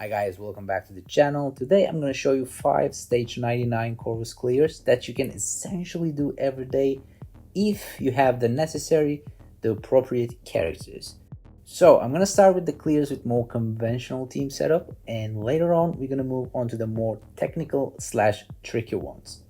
Hi guys, welcome back to the channel. Today I'm going to show you 5 stage 99 Corvus clears that you can essentially do every day if you have the appropriate characters. So I'm going to start with the clears with more conventional team setup, and later on we're going to move on to the more technical / tricky ones.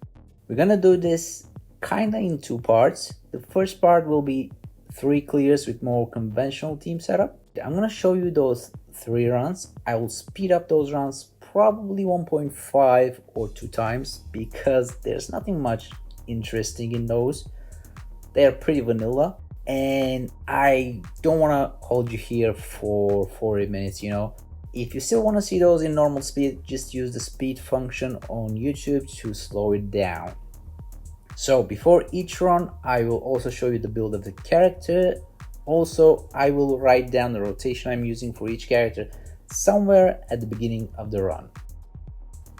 We're going to do this kinda in 2 parts. The first part will be 3 clears with more conventional team setup. I'm going to show you those 3 runs. I will speed up those runs probably 1.5 or 2 times because there's nothing much interesting in those. They are pretty vanilla and I don't want to hold you here for 40 minutes, If you still want to see those in normal speed, just use the speed function on YouTube to slow it down. So before each run, I will also show you the build of the character. Also, I will write down the rotation I'm using for each character somewhere at the beginning of the run.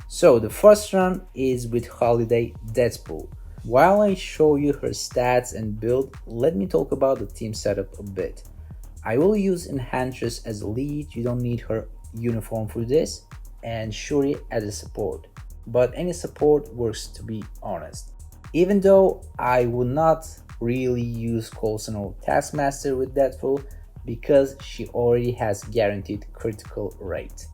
So the first run is with Holiday Deadpool. While I show you her stats and build, let me talk about the team setup a bit. I will use Enchantress as a lead, you don't need her uniform for this, and Shuri as a support. But any support works, to be honest. Even though I will not really use Coulson or Taskmaster with Deadpool because she already has guaranteed critical rate.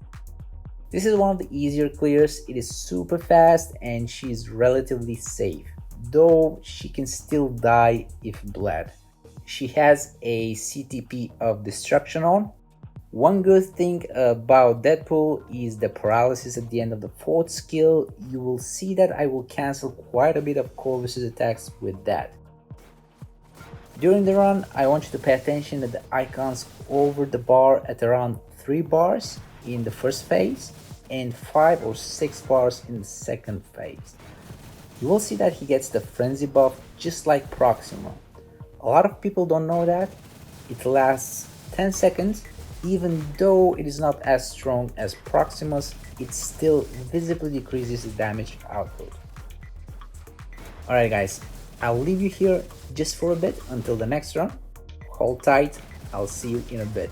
This is one of the easier clears. It is super fast and she is relatively safe, though she can still die if bled. She has a CTP of Destruction on. One good thing about Deadpool is the paralysis at the end of the 4th skill. You will see that I will cancel quite a bit of Corvus's attacks with that. During the run, I want you to pay attention that the icons over the bar at around 3 bars in the first phase and 5 or 6 bars in the second phase. You will see that he gets the frenzy buff just like Proxima. A lot of people don't know that. It lasts 10 seconds. Even though it is not as strong as Proxima's, it still visibly decreases the damage output. Alright guys, I'll leave you here just for a bit until the next run. Hold tight, I'll see you in a bit.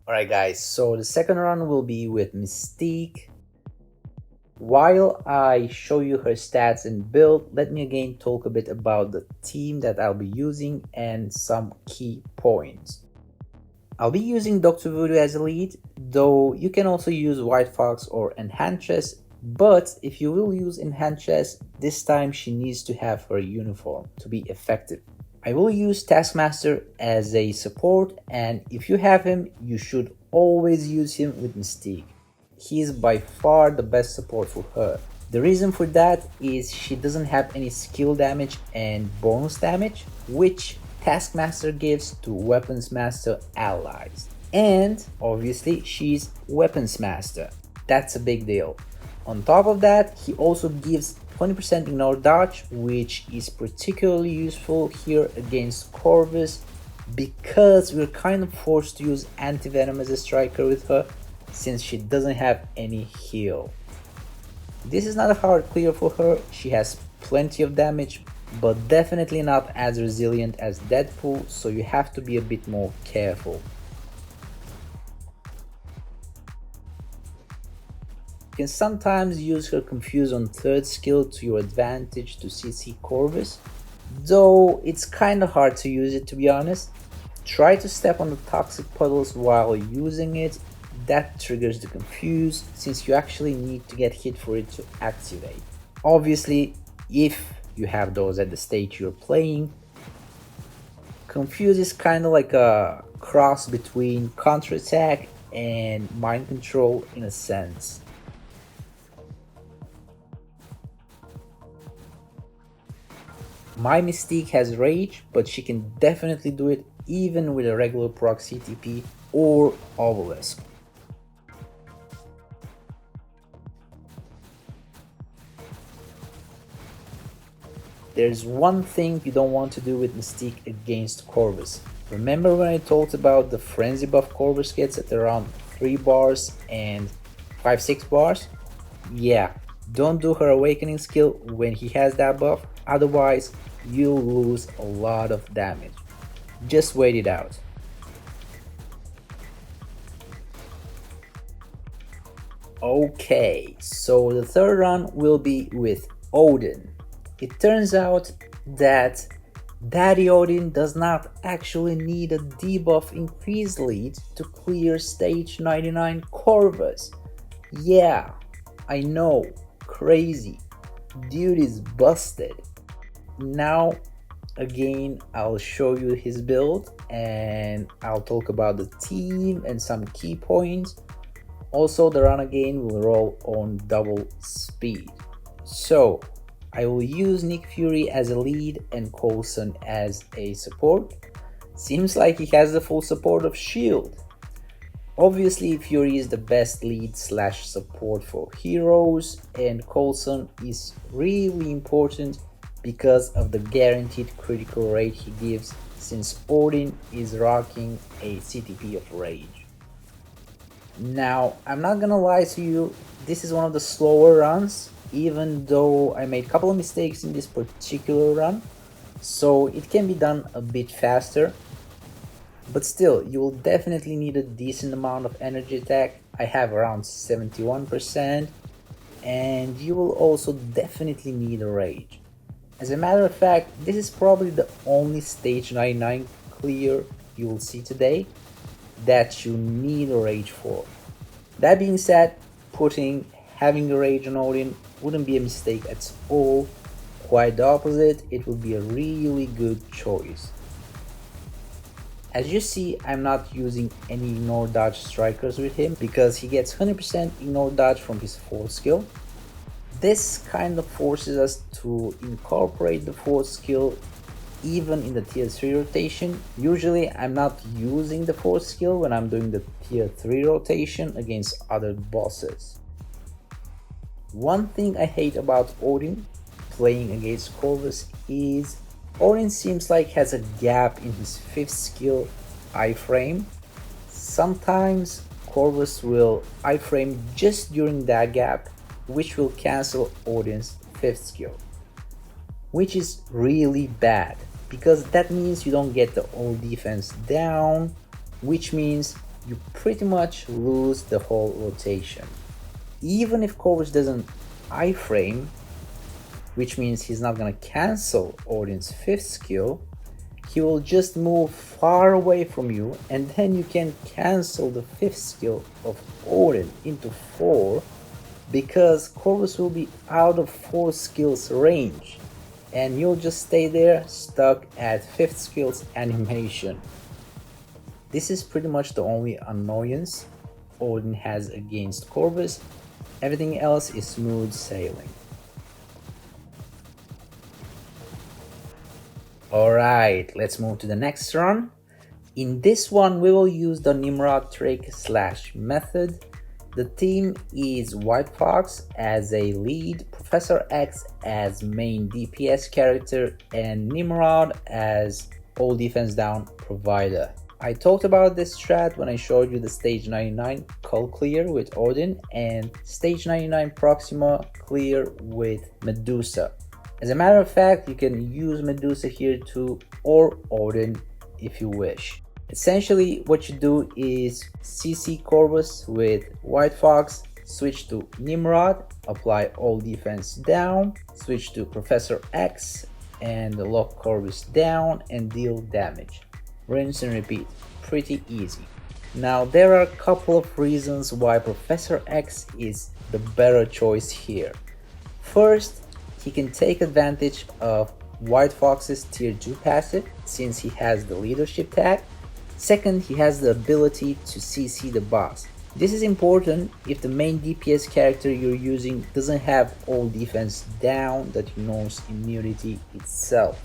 Alright guys, so the second run will be with Mystique. While I show you her stats and build, let me again talk a bit about the team that I'll be using and some key points. I'll be using Dr. Voodoo as a lead, though you can also use White Fox or Enchantress, but if you will use Enchantress, this time she needs to have her uniform to be effective. I will use Taskmaster as a support, and if you have him, you should always use him with Mystique. He is by far the best support for her. The reason for that is she doesn't have any skill damage and bonus damage, which Taskmaster gives to Weapons Master allies. And obviously she's Weapons Master. That's a big deal. On top of that, he also gives 20% ignore dodge, which is particularly useful here against Corvus because we're kind of forced to use Anti-Venom as a striker with her since she doesn't have any heal. This is not a hard clear for her. She has plenty of damage, but definitely not as resilient as Deadpool, so you have to be a bit more careful. You can sometimes use her Confuse on 3rd skill to your advantage to CC Corvus, though it's kinda hard to use it, to be honest. Try to step on the toxic puddles while using it. That triggers the confuse, since you actually need to get hit for it to activate. Obviously, if you have those at the stage you're playing, confuse is kind of like a cross between counterattack and mind control in a sense. My Mystique has Rage, but she can definitely do it even with a regular proc CTP or Obelisk. There's one thing you don't want to do with Mystique against Corvus. Remember when I talked about the Frenzy buff Corvus gets at around 3 bars and 5-6 bars? Yeah, don't do her Awakening skill when he has that buff, otherwise you'll lose a lot of damage. Just wait it out. Okay, so the third run will be with Odin. It turns out that Daddy Odin does not actually need a debuff increase lead to clear stage 99 Corvus. Yeah, I know, crazy. Dude is busted. Now, again, I'll show you his build and I'll talk about the team and some key points. Also, the run again will roll on double speed. So, I will use Nick Fury as a lead and Coulson as a support. Seems like he has the full support of Shield. Obviously, Fury is the best lead slash support for heroes, and Coulson is really important because of the guaranteed critical rate he gives, since Odin is rocking a CTP of Rage. Now, I'm not gonna lie to you, this is one of the slower runs, even though I made a couple of mistakes in this particular run, so it can be done a bit faster. But still, you will definitely need a decent amount of energy attack. I have around 71%, and you will also definitely need a rage. As a matter of fact, this is probably the only stage 99 clear you will see today that you need a rage for. That being said, having a rage on Odin wouldn't be a mistake at all. Quite the opposite, it would be a really good choice. As you see, I'm not using any ignore dodge strikers with him because he gets 100% ignore dodge from his 4th skill. This kind of forces us to incorporate the 4th skill even in the tier 3 rotation. Usually I'm not using the 4th skill when I'm doing the tier 3 rotation against other bosses. One thing I hate about Odin playing against Corvus is Odin seems like has a gap in his 5th skill iframe. Sometimes Corvus will iframe just during that gap, which will cancel Odin's 5th skill, which is really bad because that means you don't get the all defense down, which means you pretty much lose the whole rotation. Even if Corvus doesn't iframe, which means he's not gonna cancel Odin's 5th skill, he will just move far away from you, and then you can cancel the 5th skill of Odin into 4 because Corvus will be out of 4 skills range, and you'll just stay there stuck at 5th skills animation. This is pretty much the only annoyance Odin has against Corvus. Everything else is smooth sailing. Alright, let's move to the next run. In this one, we will use the Nimrod trick / method. The team is White Fox as a lead, Professor X as main DPS character, and Nimrod as all defense down provider. I talked about this strat when I showed you the stage 99 Cull clear with Odin and stage 99 Proxima clear with Medusa. As a matter of fact, you can use Medusa here too, or Odin if you wish. Essentially, what you do is CC Corvus with White Fox, switch to Nimrod, apply all defense down, switch to Professor X, and lock Corvus down and deal damage. rinse and repeat. Pretty easy. Now there are a couple of reasons why Professor X is the better choice here. First, he can take advantage of White Fox's tier 2 passive since he has the leadership tag. Second, he has the ability to CC the boss. This is important if the main DPS character you're using doesn't have all defense down that ignores immunity itself.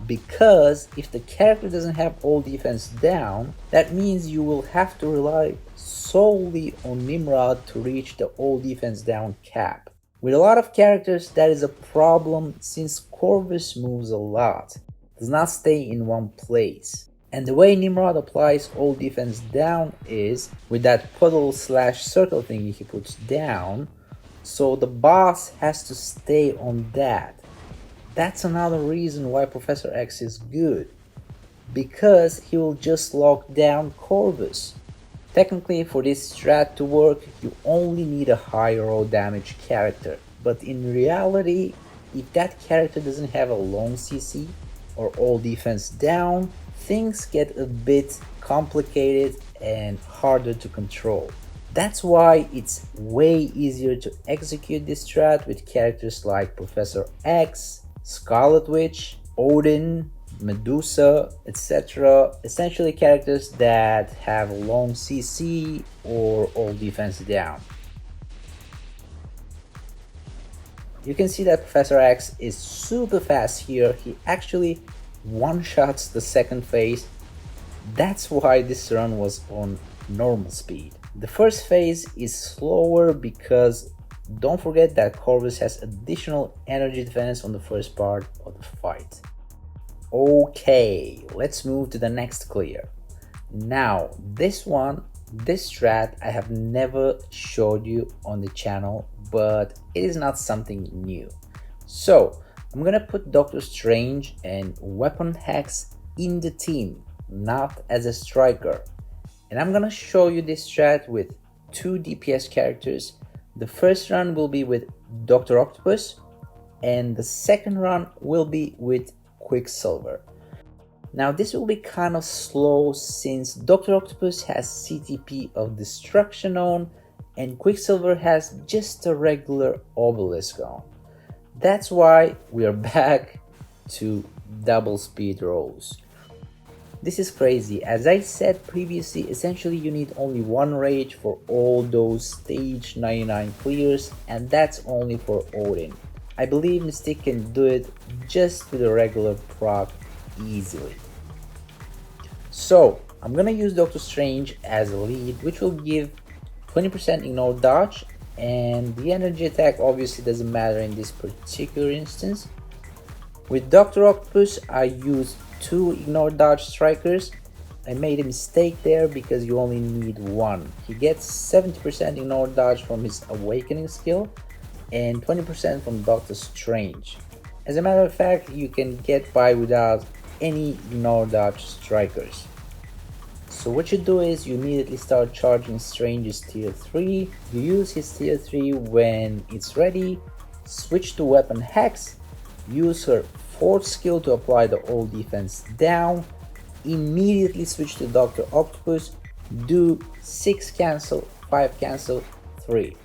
Because if the character doesn't have all defense down, that means you will have to rely solely on Nimrod to reach the all defense down cap. With a lot of characters that is a problem since Corvus moves a lot, does not stay in one place. And the way Nimrod applies all defense down is with that puddle slash circle thing he puts down, so the boss has to stay on that. That's another reason why Professor X is good, because he will just lock down Corvus. Technically, for this strat to work, you only need a high raw damage character, but in reality, if that character doesn't have a long CC or all defense down, things get a bit complicated and harder to control. That's why it's way easier to execute this strat with characters like Professor X, Scarlet Witch, Odin, Medusa, etc. Essentially characters that have long CC or all defense down. You can see that Professor X is super fast here. He actually one-shots the second phase. That's why this run was on normal speed. The first phase is slower because don't forget that Corvus has additional energy defense on the first part of the fight. Okay, let's move to the next clear. Now, this strat I have never showed you on the channel, but it is not something new. So, I'm gonna put Doctor Strange and Weapon Hex in the team, not as a striker. And I'm gonna show you this strat with two DPS characters. The first run will be with Dr. Octopus, and the second run will be with Quicksilver. Now this will be kind of slow since Dr. Octopus has CTP of Destruction on, and Quicksilver has just a regular Obelisk on. That's why we are back to double speed rolls. This is crazy. As I said previously, essentially you need only one rage for all those stage 99 clears, and that's only for Odin. I believe Mystique can do it just with a regular proc easily. So I'm gonna use Doctor Strange as a lead, which will give 20% ignore dodge, and the energy attack obviously doesn't matter in this particular instance. With Dr. Octopus, I used two ignore dodge strikers. I made a mistake there because you only need one. He gets 70% ignore dodge from his awakening skill and 20% from Doctor Strange. As a matter of fact, you can get by without any ignore dodge strikers. So what you do is you immediately start charging Strange's tier 3, you use his tier 3 when it's ready, switch to Weapon Hex, use her 4th skill to apply the all defense down, immediately switch to Dr. Octopus, do 6 cancel, 5 cancel, 3.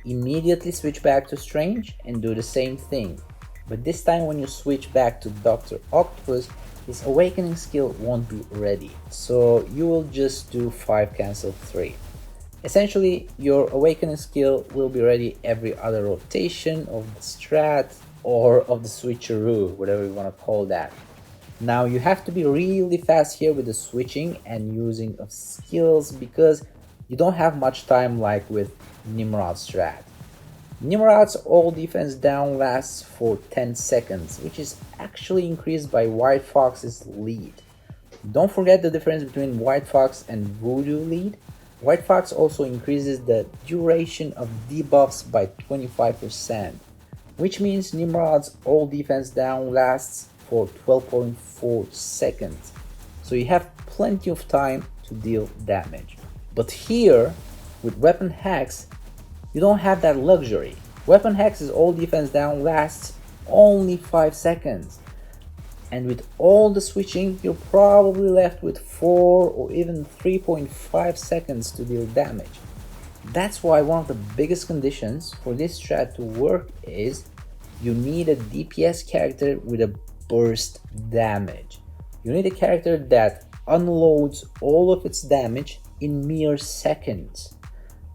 Immediately switch back to Strange and do the same thing. But this time when you switch back to Dr. Octopus, his awakening skill won't be ready, so you will just do 5 cancel 3. Essentially, your awakening skill will be ready every other rotation of the strat or of the switcheroo, whatever you want to call that. Now you have to be really fast here with the switching and using of skills because you don't have much time like with Nimrod's strat. Nimrod's all defense down lasts for 10 seconds, which is actually increased by White Fox's lead. Don't forget the difference between White Fox and Voodoo lead. White Fox also increases the duration of debuffs by 25%, which means Nimrod's all defense down lasts for 12.4 seconds, so you have plenty of time to deal damage. But here, with Weapon Hex, you don't have that luxury. Weapon Hex's all defense down lasts only 5 seconds. And with all the switching, you're probably left with 4 or even 3.5 seconds to deal damage. That's why one of the biggest conditions for this strat to work is you need a DPS character with a burst damage. You need a character that unloads all of its damage in mere seconds.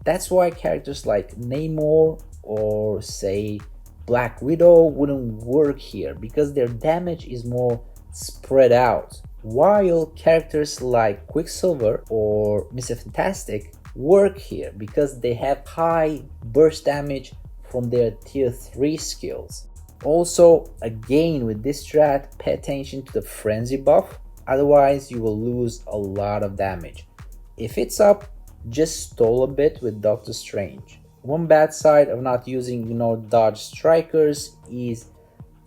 That's why characters like Namor or say Black Widow wouldn't work here, because their damage is more spread out, while characters like Quicksilver or Mr. Fantastic work here because they have high burst damage from their tier 3 skills. Also, again with this strat, pay attention to the frenzy buff, otherwise you will lose a lot of damage. If it's up, just stall a bit with Doctor Strange. One bad side of not using dodge strikers is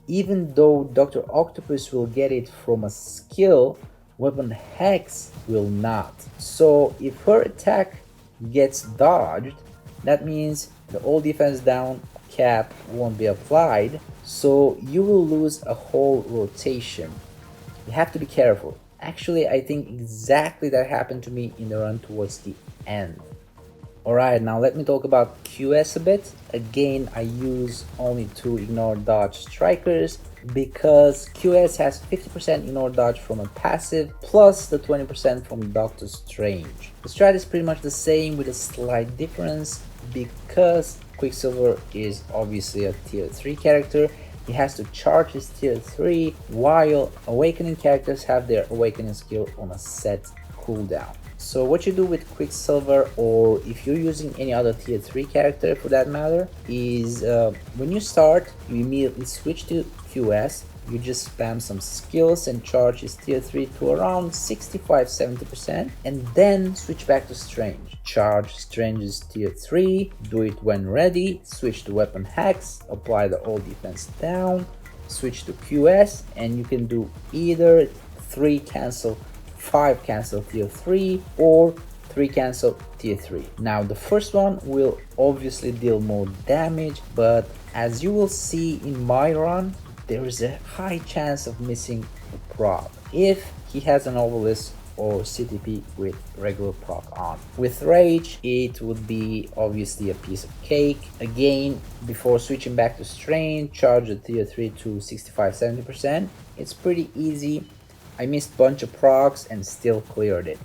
even though Dr. Octopus will get it from a skill, Weapon Hex will not. So if her attack gets dodged, that means the all defense down cap won't be applied, so you will lose a whole rotation. You have to be careful. Actually, I think exactly that happened to me in the run towards the end. Alright, now let me talk about QS a bit. Again, I use only 2 ignore dodge strikers because QS has 50% ignore dodge from a passive plus the 20% from Doctor Strange. The strat is pretty much the same with a slight difference because Quicksilver is obviously a tier 3 character. He has to charge his tier 3 while awakening characters have their awakening skill on a set cooldown. So what you do with Quicksilver, or if you're using any other tier 3 character for that matter, is when you start, you immediately switch to QS, you just spam some skills and charge his tier 3 to around 65-70% and then switch back to Strange. Charge Strange's tier 3, do it when ready, switch to Weapon Hex, apply the all defense down, switch to QS, and you can do either 3 cancel 5 cancel tier 3 or 3 cancel tier 3. Now the first one will obviously deal more damage, but as you will see in my run, there is a high chance of missing a proc if he has an obelisk or CTP with regular proc on. With Rage, it would be obviously a piece of cake. Again, before switching back to Strain, charge the tier 3 to 65-70%. It's pretty easy. I missed a bunch of procs and still cleared it.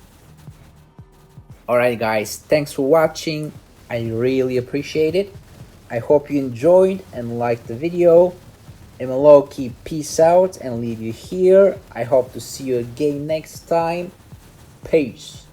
Alright guys, thanks for watching. I really appreciate it. I hope you enjoyed and liked the video. MLO keep peace out and leave you here. I hope to see you again next time. Peace.